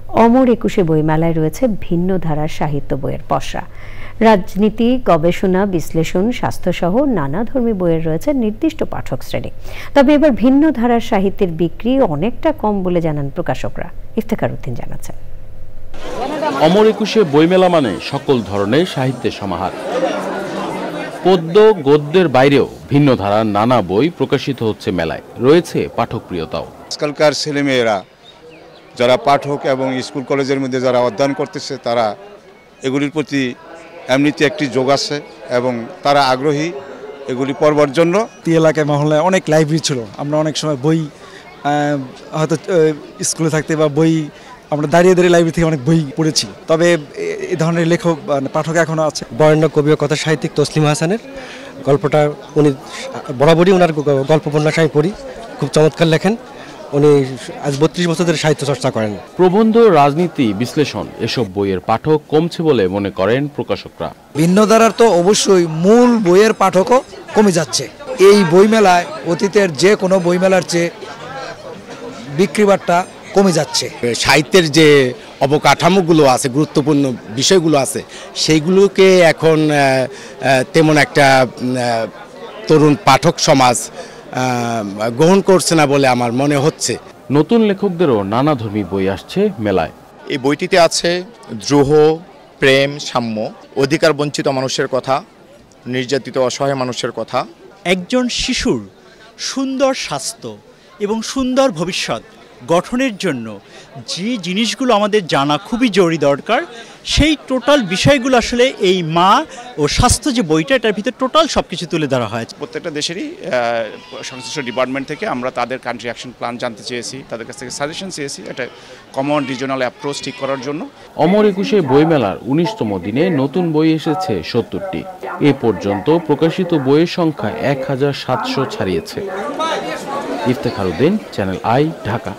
অমর একুশে বইমেলায় রয়েছে ভিন্ন ধারার সাহিত্য বইয়ের পসরা। রাজনীতি, গবেষণা, বিশ্লেষণ, স্বাস্থ্যসহ নানা ধর্মী বইয়ের রয়েছে নির্দিষ্ট পাঠক শ্রেণী। তবে এবার ভিন্ন ধারার সাহিত্যের বিক্রি অনেকটা কম বলে জানান প্রকাশকরা। ইফতেখার উদ্দিন জানাচ্ছেন। অমর একুশে বইমেলা মানে সকল ধরনের সাহিত্যের সমাহার। পদ্য গদ্যের বাইরেও ভিন্ন ধারার নানা বই প্রকাশিত হচ্ছে মেলায়। রয়েছে পাঠকপ্রিয়তাও। আজকালকার ছেলেমেয়েরা যারা পাঠক এবং স্কুল কলেজের মধ্যে যারা অধ্যয়ন করতেছে তারা এগুলির প্রতি এমনিতে একটি যোগ আছে এবং তারা আগ্রহী এগুলি পড়বার জন্য। এলাকায় মহল্লায় অনেক লাইব্রেরি ছিল, আমরা অনেক সময় বই হয়তো স্কুলে থাকতে বা বই আমরা দাঁড়িয়ে লাইব্রেরি থেকে অনেক বই পড়েছি। তবে এই ধরনের লেখক পাঠক এখনো আছে। বরেণ্য কবি ও কথা সাহিত্যিক তসলিমা হাসানের গল্পটা উনি বরাবরই ওনার গল্প উপন্যাস আমি পড়ি, খুব চমৎকার লেখেন। উনি আজ 32 বছর ধরে সাহিত্য চর্চা করেন। প্রবন্ধ, রাজনীতি, বিশ্লেষণ এসব বইয়ের পাঠক কমছে বলে মনে করেন প্রকাশকরা। ভিন্ন ধারার তো অবশ্যই, মূল বইয়ের পাঠকও কমে যাচ্ছে। এই বইমেলায় অতীতের যে কোনো বইমেলার চেয়ে বিক্রিবারটা কমে যাচ্ছে। সাহিত্যের যে অবকাঠামোগুলো আছে, গুরুত্বপূর্ণ বিষয়গুলো আছে, সেইগুলোকে এখন তেমন একটা তরুণ পাঠক সমাজ গ্রহণ করছে না বলে আমার মনে হচ্ছে। নতুন লেখকদেরও নানা ধর্মী বই আসছে মেলায়। এই বইটিতে আছে দ্রোহ, প্রেম, সাম্য, অধিকার বঞ্চিত মানুষের কথা, নির্যাতিত অসহায় মানুষের কথা। একজন শিশুর সুন্দর স্বাস্থ্য এবং সুন্দর ভবিষ্যৎ গঠনের জন্য যে জিনিসগুলো আমাদের জানা খুবই জরুরি দরকার, সেই টোটাল বিষয়গুলো আসলে এই মা ও স্বাস্থ্য যে বইটা, এটার ভিতরে টোটাল সব কিছু তুলে ধরা হয়। প্রত্যেকটা দেশেরই সংশ্লিষ্ট ডিপার্টমেন্ট থেকে আমরা তাদের কান্ট্রি অ্যাকশন প্ল্যান জানতে চেয়েছি, তাদের কাছ থেকে সাজেশন চেয়েছি একটা কমন রিজনাল অ্যাপ্রোচ ঠিক করার জন্য। অমর একুশে বইমেলার 19তম দিনে নতুন বই এসেছে 70টি। এ পর্যন্ত প্রকাশিত বইয়ের সংখ্যা 1700 ছাড়িয়েছে। Iftekhar Uddin, Channel i, Dhaka.